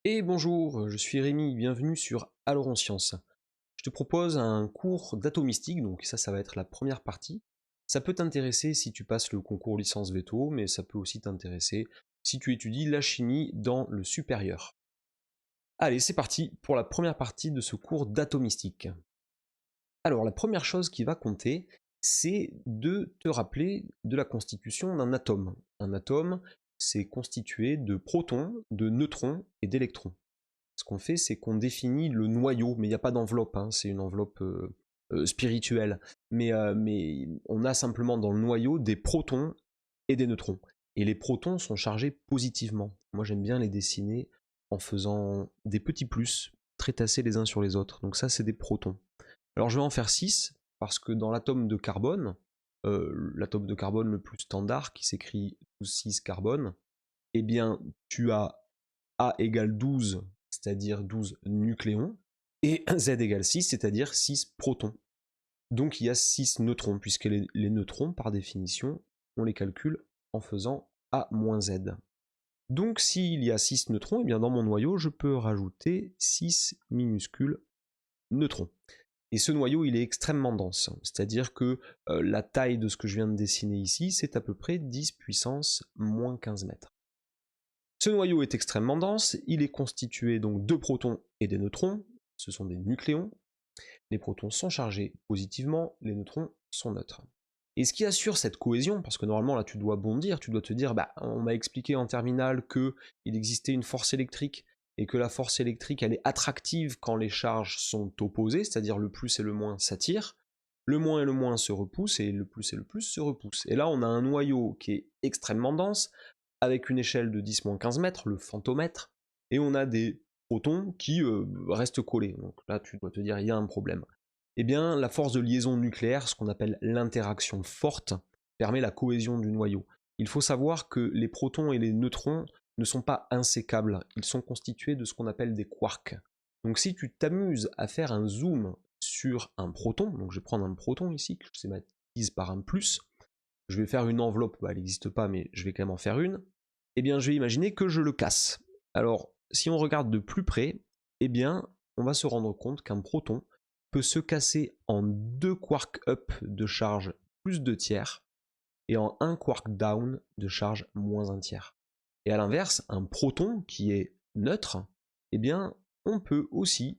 Et bonjour, je suis Rémi, bienvenue sur Alors en Sciences. Je te propose un cours d'atomistique, donc ça va être la première partie. Ça peut t'intéresser si tu passes le concours licence veto, mais ça peut aussi t'intéresser si tu étudies la chimie dans le supérieur. Allez, c'est parti pour la première partie de ce cours d'atomistique. Alors la première chose qui va compter, c'est de te rappeler de la constitution d'un atome. Un atome, c'est constitué de protons, de neutrons et d'électrons. Ce qu'on fait, c'est qu'on définit le noyau, mais il n'y a pas d'enveloppe, hein, c'est une enveloppe spirituelle. Mais on a simplement dans le noyau des protons et des neutrons. Et les protons sont chargés positivement. Moi, j'aime bien les dessiner en faisant des petits plus, très tassés les uns sur les autres. Donc ça, c'est des protons. Alors je vais en faire 6, parce que dans l'atome de carbone le plus standard, qui s'écrit 6 carbone, eh bien, tu as A égale 12, c'est-à-dire 12 nucléons, et Z égale 6, c'est-à-dire 6 protons. Donc il y a 6 neutrons, puisque les neutrons, par définition, on les calcule en faisant A-Z. Donc s'il y a 6 neutrons, et bien dans mon noyau, je peux rajouter 6 minuscules neutrons. Et ce noyau, il est extrêmement dense, c'est-à-dire que la taille de ce que je viens de dessiner ici, c'est à peu près 10 puissance moins 15 mètres. Ce noyau est extrêmement dense, il est constitué donc de protons et des neutrons, ce sont des nucléons. Les protons sont chargés positivement, les neutrons sont neutres. Et ce qui assure cette cohésion, parce que normalement là tu dois bondir, tu dois te dire, bah on m'a expliqué en terminale qu'il existait une force électrique, et que la force électrique elle est attractive quand les charges sont opposées, c'est-à-dire le plus et le moins s'attirent, le moins et le moins se repoussent, et le plus se repoussent. Et là on a un noyau qui est extrêmement dense, avec une échelle de 10-15 mètres, le fantomètre, et on a des protons qui restent collés. Donc là, tu dois te dire, il y a un problème. Eh bien, la force de liaison nucléaire, ce qu'on appelle l'interaction forte, permet la cohésion du noyau. Il faut savoir que les protons et les neutrons ne sont pas insécables, ils sont constitués de ce qu'on appelle des quarks. Donc si tu t'amuses à faire un zoom sur un proton, donc je vais prendre un proton ici, que je schématise par un plus, je vais faire une enveloppe, bah, elle n'existe pas, mais je vais quand même en faire une, eh bien je vais imaginer que je le casse. Alors, si on regarde de plus près, eh bien, on va se rendre compte qu'un proton peut se casser en 2 quarks up de charge plus 2 tiers, et en 1 quark down de charge moins 1 tiers. Et à l'inverse, un proton qui est neutre, eh bien, on peut aussi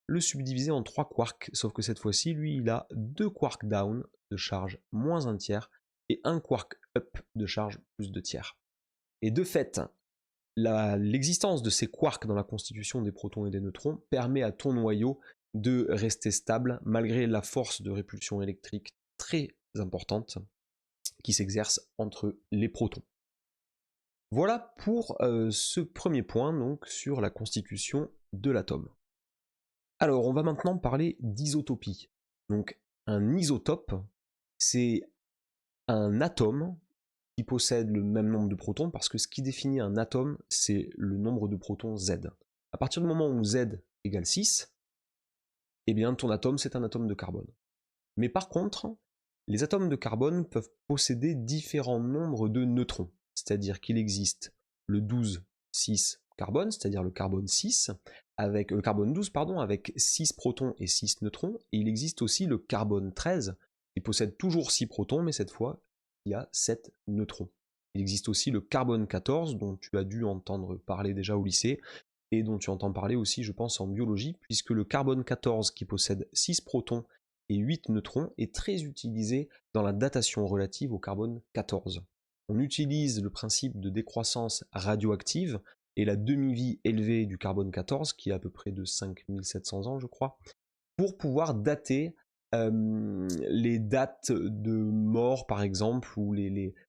le subdiviser en 3 quarks, sauf que cette fois-ci, lui, il a 2 quarks down de charge moins 1 tiers, et 1 quark up de charge plus 2 tiers. Et de fait, l'existence de ces quarks dans la constitution des protons et des neutrons permet à ton noyau de rester stable malgré la force de répulsion électrique très importante qui s'exerce entre les protons. Voilà pour ce premier point donc sur la constitution de l'atome. Alors on va maintenant parler d'isotopie. Donc un isotope, c'est un atome qui possède le même nombre de protons, parce que ce qui définit un atome, c'est le nombre de protons Z. À partir du moment où Z égale 6, eh bien ton atome c'est un atome de carbone. Mais par contre, les atomes de carbone peuvent posséder différents nombres de neutrons, c'est-à-dire qu'il existe le 12,6 carbone, c'est-à-dire le carbone 6, avec le carbone 12 pardon, avec 6 protons et 6 neutrons, et il existe aussi le carbone 13 qui possède toujours 6 protons, mais cette fois il y a 7 neutrons. Il existe aussi le carbone 14 dont tu as dû entendre parler déjà au lycée, et dont tu entends parler aussi je pense en biologie, puisque le carbone 14 qui possède 6 protons et 8 neutrons est très utilisé dans la datation relative au carbone 14. On utilise le principe de décroissance radioactive et la demi-vie élevée du carbone 14, qui est à peu près de 5700 ans je crois, pour pouvoir dater les dates de mort par exemple, ou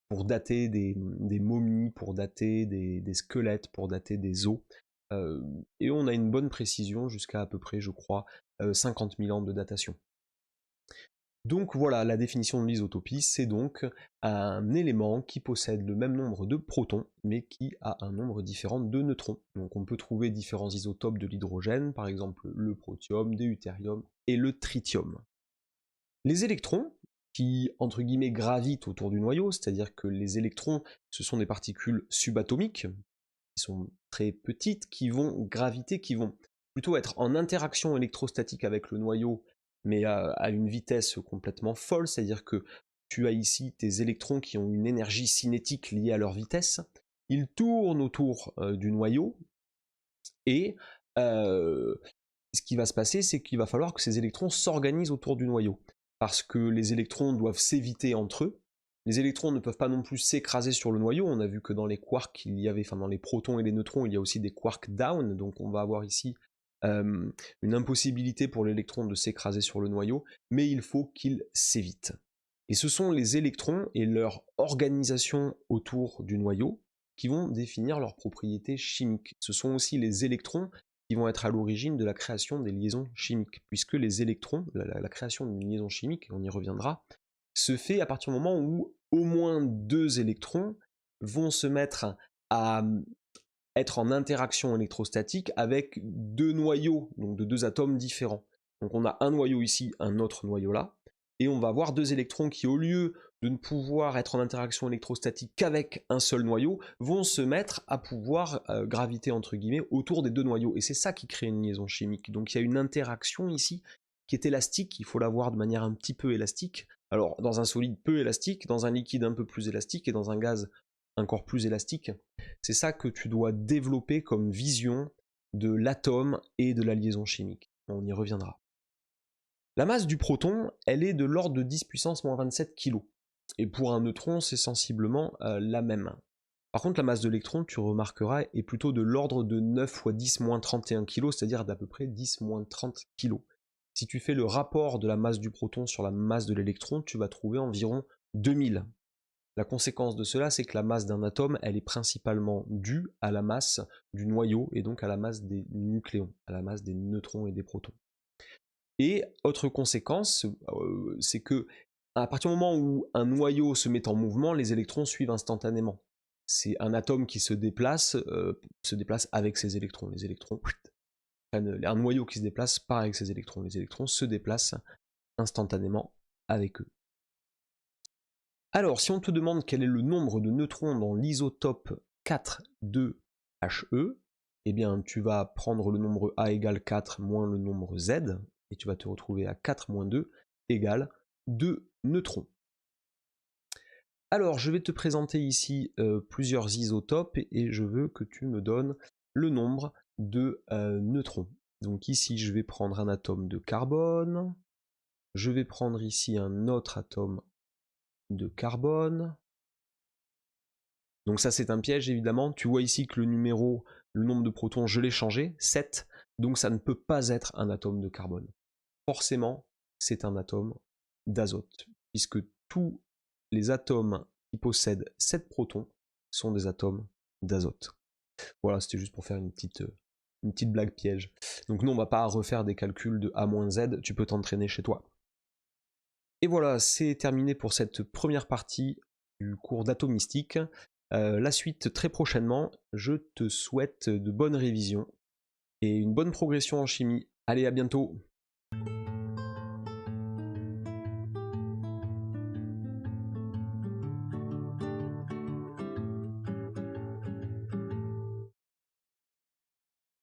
pour dater des momies, pour dater des squelettes, pour dater des os. Et on a une bonne précision jusqu'à peu près, je crois, 50 000 ans de datation. Donc voilà, la définition de l'isotopie, c'est donc un élément qui possède le même nombre de protons, mais qui a un nombre différent de neutrons. Donc on peut trouver différents isotopes de l'hydrogène, par exemple le protium, le deutérium et le tritium. Les électrons, qui entre guillemets gravitent autour du noyau, c'est-à-dire que les électrons, ce sont des particules subatomiques, qui sont très petites, qui vont graviter, qui vont plutôt être en interaction électrostatique avec le noyau, mais à une vitesse complètement folle, c'est-à-dire que tu as ici tes électrons qui ont une énergie cinétique liée à leur vitesse, ils tournent autour du noyau, et ce qui va se passer, c'est qu'il va falloir que ces électrons s'organisent autour du noyau, parce que les électrons doivent s'éviter entre eux. Les électrons ne peuvent pas non plus s'écraser sur le noyau. On a vu que dans les quarks, dans les protons et les neutrons, il y a aussi des quarks down, donc on va avoir ici une impossibilité pour l'électron de s'écraser sur le noyau, mais il faut qu'il s'évite. Et ce sont les électrons et leur organisation autour du noyau qui vont définir leurs propriétés chimiques. Ce sont aussi les électrons qui vont être à l'origine de la création des liaisons chimiques, puisque les électrons, la création d'une liaison chimique, on y reviendra, se fait à partir du moment où au moins 2 électrons vont se mettre à être en interaction électrostatique avec 2 noyaux, donc de 2 atomes différents. Donc on a un noyau ici, un autre noyau là, et on va avoir 2 électrons qui, au lieu de ne pouvoir être en interaction électrostatique qu'avec un seul noyau, vont se mettre à pouvoir graviter entre guillemets autour des 2 noyaux, et c'est ça qui crée une liaison chimique. Donc il y a une interaction ici qui est élastique, il faut la voir de manière un petit peu élastique. Alors dans un solide peu élastique, dans un liquide un peu plus élastique, et dans un gaz encore plus élastique. C'est ça que tu dois développer comme vision de l'atome et de la liaison chimique. On y reviendra. La masse du proton, elle est de l'ordre de 10 puissance moins 27 kg. Et pour un neutron, c'est sensiblement la même. Par contre, la masse de l'électron, tu remarqueras, est plutôt de l'ordre de 9 fois 10 moins 31 kg, c'est-à-dire d'à peu près 10 moins 30 kg. Si tu fais le rapport de la masse du proton sur la masse de l'électron, tu vas trouver environ 2000. La conséquence de cela, c'est que la masse d'un atome, elle est principalement due à la masse du noyau, et donc à la masse des nucléons, à la masse des neutrons et des protons. Et autre conséquence, c'est que à partir du moment où un noyau se met en mouvement, les électrons suivent instantanément. C'est un atome qui se déplace avec ses électrons. Les électrons prennent un noyau qui se déplace part avec ses électrons. Les électrons se déplacent instantanément avec eux. Alors, si on te demande quel est le nombre de neutrons dans l'isotope 4,2He, eh bien, tu vas prendre le nombre A égale 4 moins le nombre Z, et tu vas te retrouver à 4 moins 2 égale 2 neutrons. Alors, je vais te présenter ici plusieurs isotopes, et je veux que tu me donnes le nombre de neutrons. Donc ici, je vais prendre un atome de carbone, je vais prendre ici un autre atome de carbone. Donc ça, c'est un piège, évidemment. Tu vois ici que le nombre de protons, je l'ai changé, 7, donc ça ne peut pas être un atome de carbone. Forcément, c'est un atome d'azote, puisque tous les atomes qui possèdent 7 protons sont des atomes d'azote. Voilà, c'était juste pour faire une petite blague piège. Donc nous, on va pas refaire des calculs de A-Z, tu peux t'entraîner chez toi. Et voilà, c'est terminé pour cette première partie du cours d'atomistique. La suite très prochainement. Je te souhaite de bonnes révisions et une bonne progression en chimie. Allez, à bientôt!